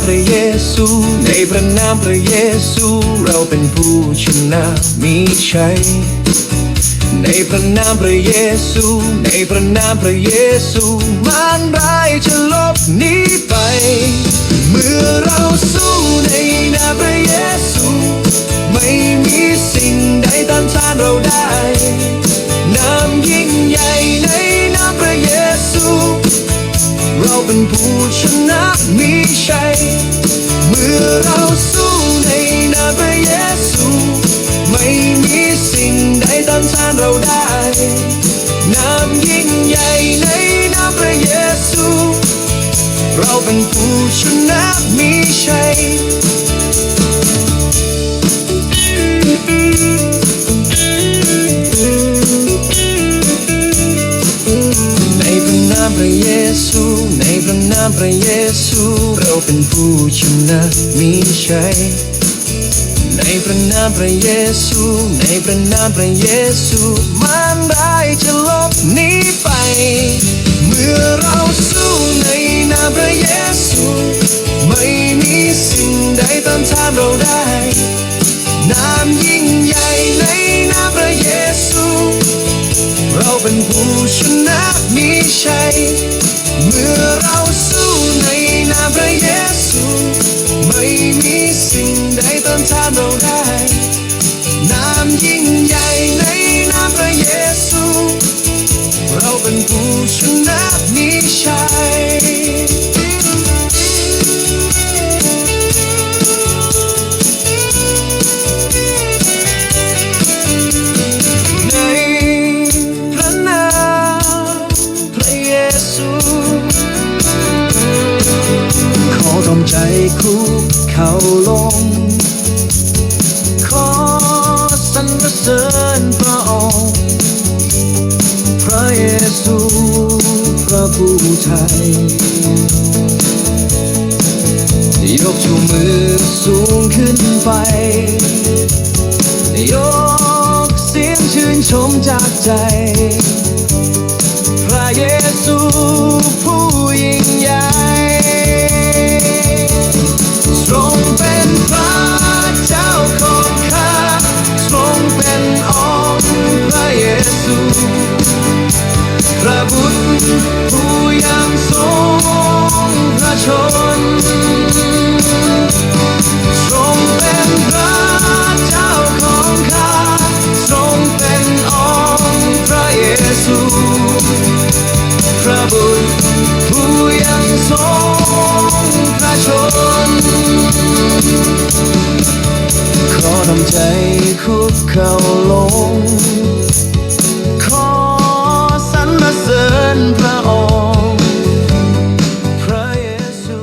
ระเยซูในพระนามพระเยซูเราเป็นผู้ชนะมีชัยในพระนามพระเยซูในพระนามพระเยซูมารร้ายจะลบหนีไปเมื่อเราสู้ในนามพระเยซูไม่มีสิ่งใดต้านทานเราได้นามยิ่งใหญ่ในนามพระเยซูเราเป็นผู้ชนะมีชัยเมื่อเราสู้ในนามพระเยซูไม่มีสิ่งใดต้านทานเราได้นามยิ่งใหญ่ในนามพระเยซูเราเป็นผู้ชนะมีชัยในพระนามพระเยซูในพระนามพระเยซูเราเป็นผู้ชนะมีชัยในพระนามพระเยซูในพระนามพระเยซูมารร้ายจะลบหนีไปเมื่อเราสู้ในนามพระเยซูไม่มีสิ่งใดต้านทานเราได้นามยิ่งใหญ่ในนามพระเยซูเราเป็นผู้ชนะมีชัยเมื่อเราสู้ในนามพระเยซูไม่มีสิ่งใดต้านทานเราได้นามยิ่งใหญ่ในนามพระเยซูเราเป็นผู้ชนะมีชัยในพระนามพระเยซูขอทำใจคุกเข่าลงขอสรรเสริญพระองค์พระเยซูพระผู้ไทยยกชูมือสูงขึ้นไปยกเสียงชื่นชมจากใจพระเยซูผู้ยิ่งใหญ่ทรงเป็นพระเจ้าของข้าทรงเป็นองค์พระเยซูพระบุตรผู้ยังทรงพระชนทรงเป็นพระเจ้าของข้าทรงเป็นองค์พระเยซูพระบุตรผู้ยังทรงพระชนขอทำใจคุกเข่าลงขอสรรเสริญพระองค์พระเยซู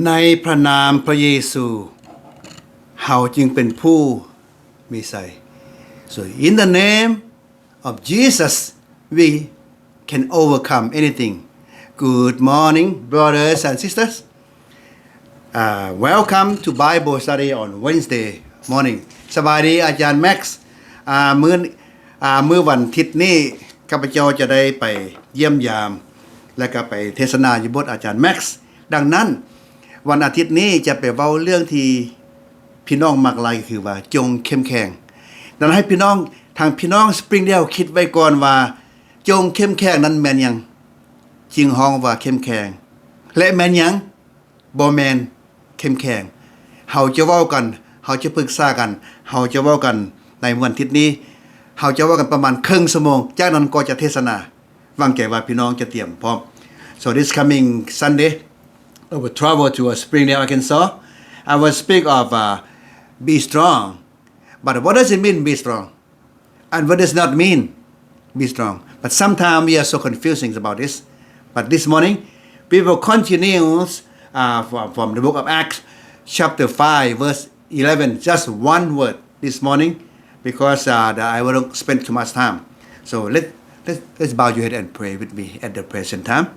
ในพระนามพระเยซูเฮาจึงเป็นผู้มีชัย so in the name of Jesus we can overcome anything. Good morning brothers and sisters. Welcome to Bible study on Wednesday morning. สบายดีอาจารย์แม็กซ์มื้อวันอาทิตย์นี้ข้าพเจ้าจะได้ไปเยี่ยมยามและก็ไปเทศนาอยู่บทอาจารย์แม็กซ์ดังนั้นวันอาทิตย์นี้จะไปเว้าเรื่องที่พี่น้องมักหลายคือว่าจงเข้มแข็งดังนั้นให้พี่น้องสปริงเดลคิดไว้ก่อนว่าจงเข้มแข็งนั้นแม่นหยังจึงฮ้องว่าเข้มแข็งและแม่นหยังบ่แม่นเข้มแข็งเฮาจะเว้ากันเฮาจะปรึกษากันเฮาจะเว้ากันในวันอาทิตย์นี้เฮาจะเว้ากันประมาณครึ่งชั่วโมงจากนั้นก็จะเทศนาหวังใจว่าพี่น้องจะเตรียมพร้อม so this coming Sunday I will travel to Springdale, Arkansas. I will speak of be strong. But what does it mean, be strong? And what does not mean, be strong? But sometimes we are so confusing about this. But this morning, we will continue from the book of Acts, chapter 5, verse 11. Just one word this morning, because I won't spend too much time. So let's bow your head and pray with me at the present time.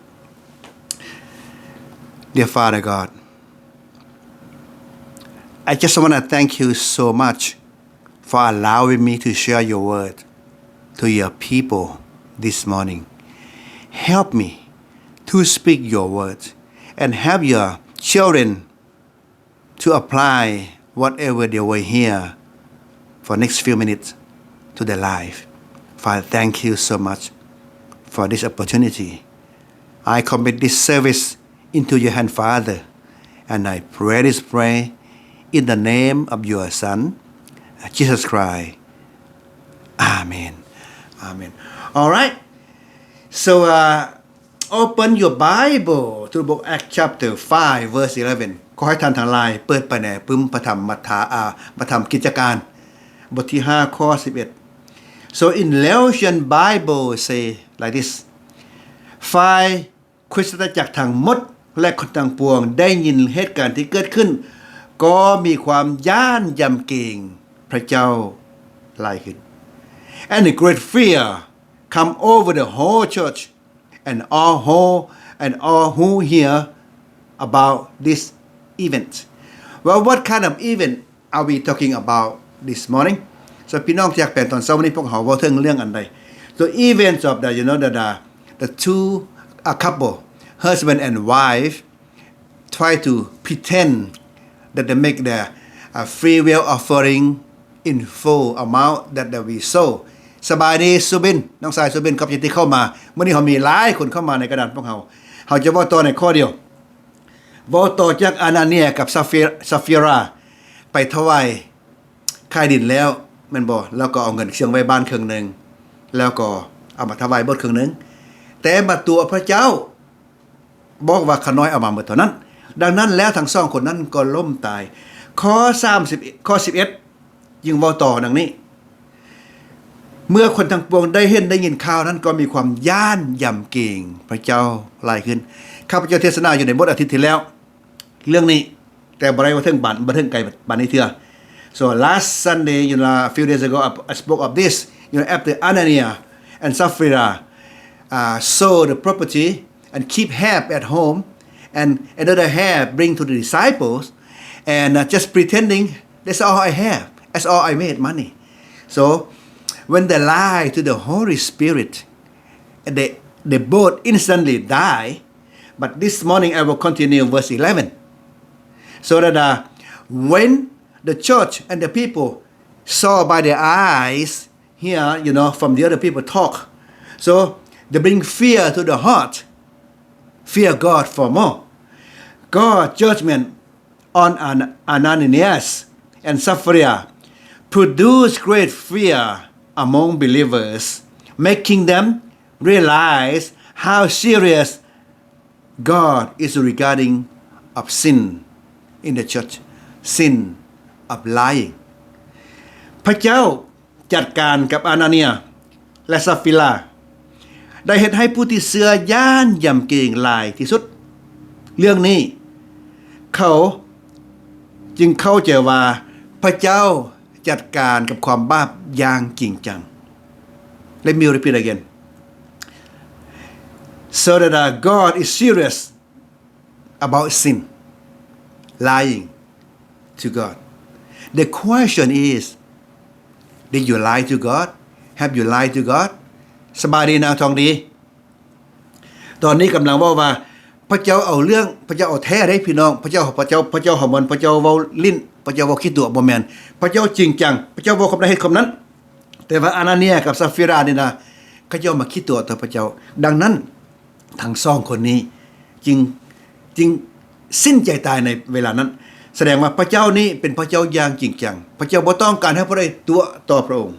Dear Father God, I just want to thank you so much for allowing me to share your word to your people this morning. Help me to speak your word and help your children to apply whatever they will hear for next few minutes to their life. Father, thank you so much for this opportunity. I commit this service into your hand, Father, and I pray this prayer in the name of your Son, Jesus Christ. Amen. Amen. All right. So, open your Bible to the book Acts chapter 5 verse 11 ขอให้ท่านทั้งหลายเปิดไปในปึ้มพระธรรมพระธรรมกิจการบทที่5ข้อ11 So in Laotian Bible say like this ฝ่ายคริสตจักรทั้งหมดและคนทั้งปวงได้ยินเหตุการณ์ที่เกิดขึ้นก็มีความย้านยำเกรงพระเจ้าหลายขึ้น And a great fear come over the whole church and all who hear about this event. Well, what kind of event are we talking about this morning? So พี่น้องอยากเป็นตอนเช้าวันนี้พวกเขาเว้าถึงเรื่องอันใด So events of the two a couple, husband and wife try to pretend that they make their free will offering in full amount that we sow. สบายดีสุบินน้องสายสุบินครับที่เข้ามามื้อนี้เขามีหลายคนเข้ามาในกระดานพวกเขาจะเว้าต่อในข้อเดียวเว้าต่อจากอานาเนียกับซาฟิราไปถวายค่ายดินแล้วแม่นบ่แล้วก็เอาเงินเชียงไว้บ้านครึ่งนึงแล้วก็เอามาถวายบดครึ่งนึงแต่มาตัวพระเจ้าบอกว่าขน้อยเอามาหมดเท่านั้นดังนั้นแล้วทั้งสองคนนั้นก็ล้มตายข้อ11ยิ่งเว้าต่อดังนี้เมื่อคนทั้งปวงได้ยินข่าวนั้นก็มีความย้านยำเกรงพระเจ้าหลายขึ้นข้าพเจ้าเทศนาอยู่ในบทอาทิตย์ที่แล้วเรื่องนี้แต่บ่ได้ว่าถึงบ่ถึงไกลบัดนี้เทื่อ So last Sunday a few days ago I spoke of this after Ananias and Sapphira sold the property and keep half at home and another half bring to the disciples and just pretending that's all I have that's all I made money so when they lie to the Holy Spirit and they both instantly die but this morning I will continue verse 11 so that when the church and the people saw by their eyes here from the other people talk so they bring fear to the heart fear God for more God's judgment on Ananias and Sapphira produce great fear among believers making them realize how serious God is regarding of sin in the church sin of lying พระเจ้าจัดการกับอานาเนียและซัฟฟิราได้เฮ็ดให้ผู้ที่เชื่อย้านยำเกรงหลายที่สุดเรื่องนี้เขาจึงเข้าใจว่าพระเจ้าจัดการกับความบาปอย่างจริงจัง Let me repeat again so that God is serious about sin lying to God the question is did you lie to God have you lied to God สบายดีนางทองดีตอนนี้กำลังว่าพระเจ้าเอาเรื่องพระเจ้าเอาแท้ได้พี่น้องพระเจ้าหอมพระเจ้าเว้าลิ้นพระเจ้าเว้าคิดตัวบ่แม่นพระเจ้าจริงจังพระเจ้าเว้าคำใดเฮ็ดคำนั้นแต่ว่าอานาเนียกับซัฟฟิรานี่นะเขาเจ้ามาคิดตัวต่อพระเจ้าดังนั้นทั้งสองคนนี้จึงสิ้นใจตายในเวลานั้นแสดงว่าพระเจ้านี้เป็นพระเจ้าอย่างจริงจังพระเจ้าบ่ต้องการให้ผู้ใดตัวต่อพระองค์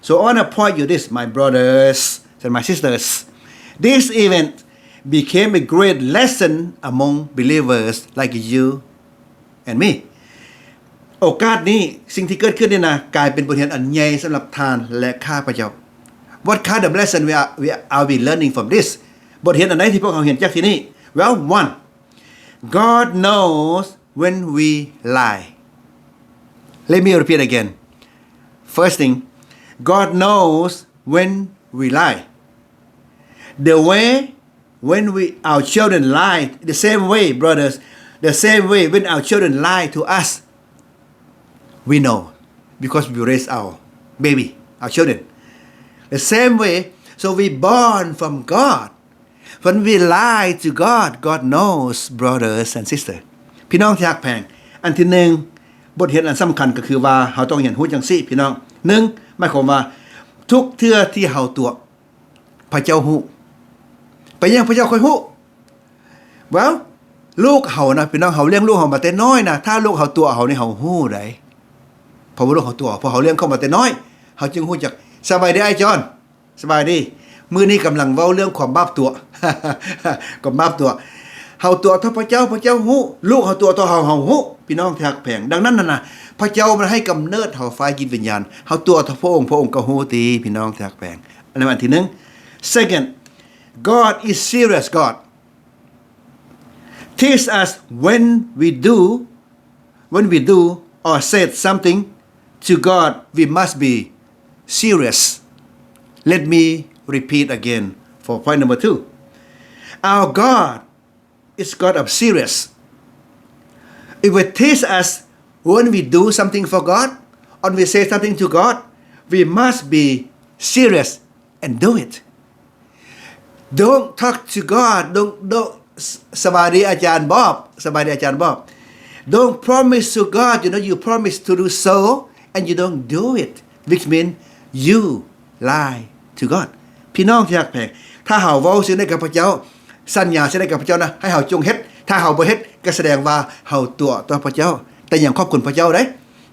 So I want to point you this my brothers and my sisters this event became a great lesson among believers like you and me โอกาสนี้สิ่งที่เกิดขึ้นนี่นะกลายเป็นบทเรียนอันใหญ่สำหรับท่านและข้าพเจ้า What kind of lesson are we learning from this บทเรียนอันไหนที่พวกเราเห็นจากที่นี่ Well one God knows when we lie Let me repeat again First thing God knows when we lie The way when our children lie the same way brothers the same way when our children lie to us we know because we raise our baby our children the same way so we born from God when we lie to God God knows brothers and sisters พี่น้องที่รักแพงอันที่1บทเรียนอันสำคัญก็คือว่าเฮาต้องเรียนรู้จังซี่พี่น้อง1หมายความว่าทุกเทื่อที่เฮาตัวพระเจ้าฮู้ไปยังพระเจ้าค่อยฮู้ well ลูกเฮานะพี่น้องเฮาเลี้ยงลูกเฮามาแต่น้อยนะถ้าลูกเฮาตัวเฮานี่เฮาฮู้ได้เพราะว่าลูกเฮาตัวเพราะเฮาเลี้ยงเขามาแต่น้อยเฮาจึงฮู้จักสบายดีไอ้จอนสบายดีมื้อนี้กำลังเว้าเรื่องความบาปตัวความบาปตัวเฮาตัวเท่าพระเจ้าพระเจ้าฮู้ลูกเฮาตัวต่อเฮาฮู้พี่น้องที่รักแพงดังนั้นน่ะพระเจ้ามันให้กำเนิดเฮาฝ่ายจิตวิญญาณเฮาตัวต่อพระองค์ก็ฮู้ติพี่น้องที่รักแพงอันนั้นที่1 second God is serious God teach us when we do or said something to God we must be serious let me repeat again for point number 2 our God is God of serious if it teach us when we do something for God or we say something to God we must be serious and do it don't talk to God don't สบายดีอาจารย์บอบสบายดีอาจารย์บอบ don't promise to God you promise to do so and you don't do it which means you lie to God พี่น้องที่รักแพงถ้าเฮาเว้าสิ่งใดกับพระเจ้าสัญญาสิ่งใดกับพระเจ้านะให้เฮาจงเฮ็ดถ้าเฮาบ่เฮ็ดก็แสดงว่าเฮาตัวต่อพระเจ้าแต่ยังขอบคุณพระเจ้าได้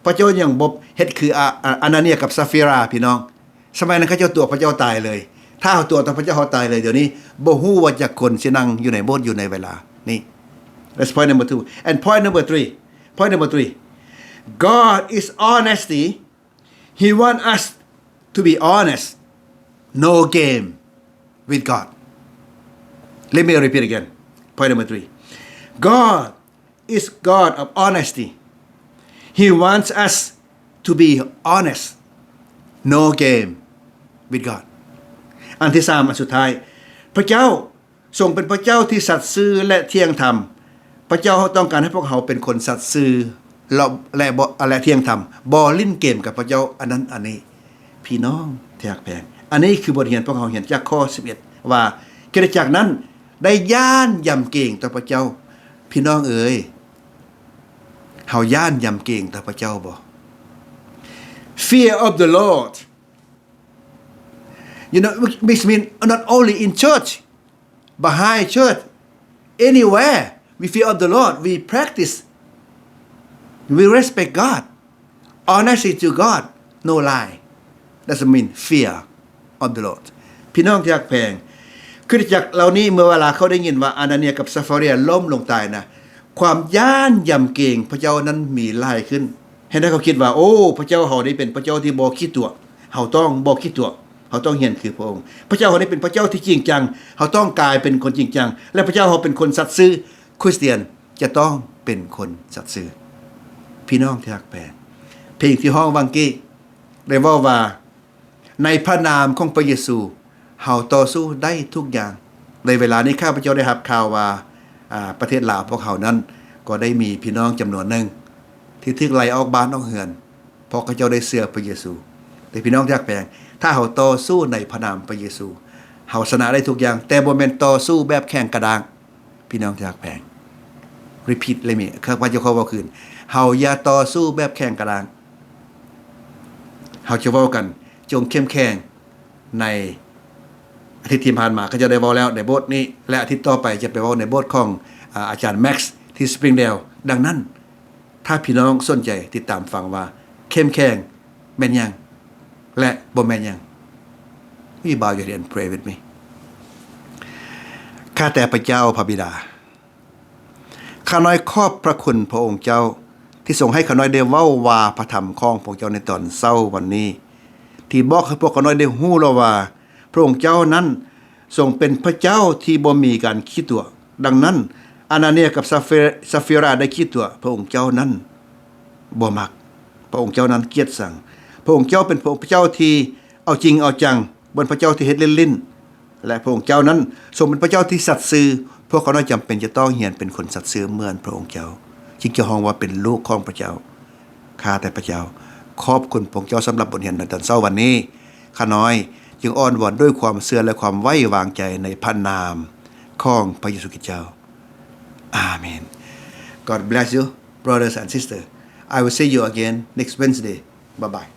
พระเจ้ายังบ่เฮ็ดคืออานาเนียกับซาฟิราพี่น้องสมัยนั้นเขาเจ้าตัวพระเจ้าตายเลยถ้าเฮาตัวต่อพระเจ้าเฮาตายเลยเดี๋ยวนี้บ่ฮู้ว่าจักคนสินั่งอยู่ในโบสถ์อยู่ในเวลานี่ That's point number 2 and point number 3 God is honesty He want us to be honest no game with God let me repeat again point number 3 God is God of honesty He wants us to be honest no game with God อันที่3อันสุดท้ายพระเจ้าทรงเป็นพระเจ้าที่สัตย์ซื่อและเที่ยงธรรมพระเจ้าต้องการให้พวกเขาเป็นคนสัตย์ซื่อและเที่ยงธรรมบ่ลิ้นเกมกับพระเจ้าอันนั้นอันนี้พี่น้องที่รักแพงอันนี้คือบทเรียนพวกเขาเห็นจากข้อ11ว่าคริสตจักรนั้นได้ย่านยำเกรงต่อพระเจ้าพี่น้องเอ๋ยเฮาย่านยำเกรงต่อพระเจ้าบ่ Fear of the Lord which mean not only in church behind church anywhere we fear of the Lord we practice we respect God honesty to God no lie doesn't mean fear of the Lord พี่น้องที่รักแพงคริสตจักรเหล่านี้เมื่อเวลาเขาได้ยินว่าอานาเนียกับซาฟาเรียล้มลงตายนะความย่านยำเกรงพระเจ้านั้นมีหลายขึ้นให้ได้เขาคิดว่าโอ้พระเจ้าเฮาได้เป็นพระเจ้าที่บ่คิดตัวเฮาต้องบ่คิดตัวเฮาต้องเห็นคือพระองค์พระเจ้าเฮาได้เป็นพระเจ้าที่จริงจังเฮาต้องกลายเป็นคนจริงจังและพระเจ้าเฮาเป็นคนสัตย์ซื่อคริสเตียนจะต้องเป็นคนสัตย์ซื่อพี่น้องที่รักแพงเพลงที่ฮ้องวังกี้ได้เว้าว่าในพระนามของพระเยซูเฮาต่อสู้ได้ทุกอย่างในเวลานี้ข้าพเจ้าได้รับข่าวว่าประเทศลาวพวกเขานั้นก็ได้มีพี่น้องจำนวนหนึ่งที่ถูกไล่ออกบ้านออกเรือนเพราะเขาเจ้าได้เชื่อพระเยซูแต่พี่น้องที่รักแพงถ้าเฮาต่อสู้ในพระนามพระเยซูเฮาชนะได้ทุกอย่างแต่บ่แม่นต่อสู้แบบแข่งกระดางพี่น้องที่รักแพง repeat เลยมีข้าพเจ้าขอเว้าคืนเฮาอย่าต่อสู้แบบแข่งกระดางเฮาจะเว้ากันจงเข้มแข็งในอาทิตย์ที่ผ่านมาก็จะได้เว้าแล้วในโบสถ์นี้และอาทิตย์ต่อไปจะไปเว้าในโบสถ์ของอาจารย์แม็กซ์ที่สปริงเดลดังนั้นถ้าพี่น้องสนใจติดตามฟังว่าเข้มแข็งแม่นยังและบ่แม่นยัง We bow your head and pray with me ข้าแต่พระเจ้าพระบิดาข้าน้อยขอบพระคุณพระองค์เจ้าที่ทรงให้ข้าน้อยได้เว้าว่าพระธรรมของพระเจ้าในตอนเช้าวันนี้ที่บอกให้พวกข้าน้อยได้ฮู้แล้วว่าพระองค์เจ้านั้นทรงเป็นพระเจ้าที่บ่มีการคิดตัวดังนั้นอานาเนียกับซาฟิราได้คิดตัวพระองค์เจ้านั้นบ่มักพระองค์เจ้านั้นเกลียดชังพระองค์เจ้าเป็นพระเจ้าที่เอาจริงเอาจังบ่เป็นพระเจ้าที่เฮ็ดเล่นๆ และพระองค์เจ้านั้นทรงเป็นพระเจ้าที่สัตย์ซื่อพวกเขาน้อยจำเป็นจะต้องเรียนเป็นคนสัตย์ซื่อเหมือนพระองค์เจ้าจึงจะฮ้องว่าเป็นลูกของพระเจ้าข้าแต่พระเจ้าขอบคุณพระองค์เจ้าสำหรับบทเรียนในตอนเช้าวันนี้ข้าน้อยจึงอ้อนวอนด้วยความเชื่อและความไว้วางใจในพระนามของพระเยซูคริสต์เจ้าอาเมน God bless you brothers and sisters I will see you again next Wednesday bye bye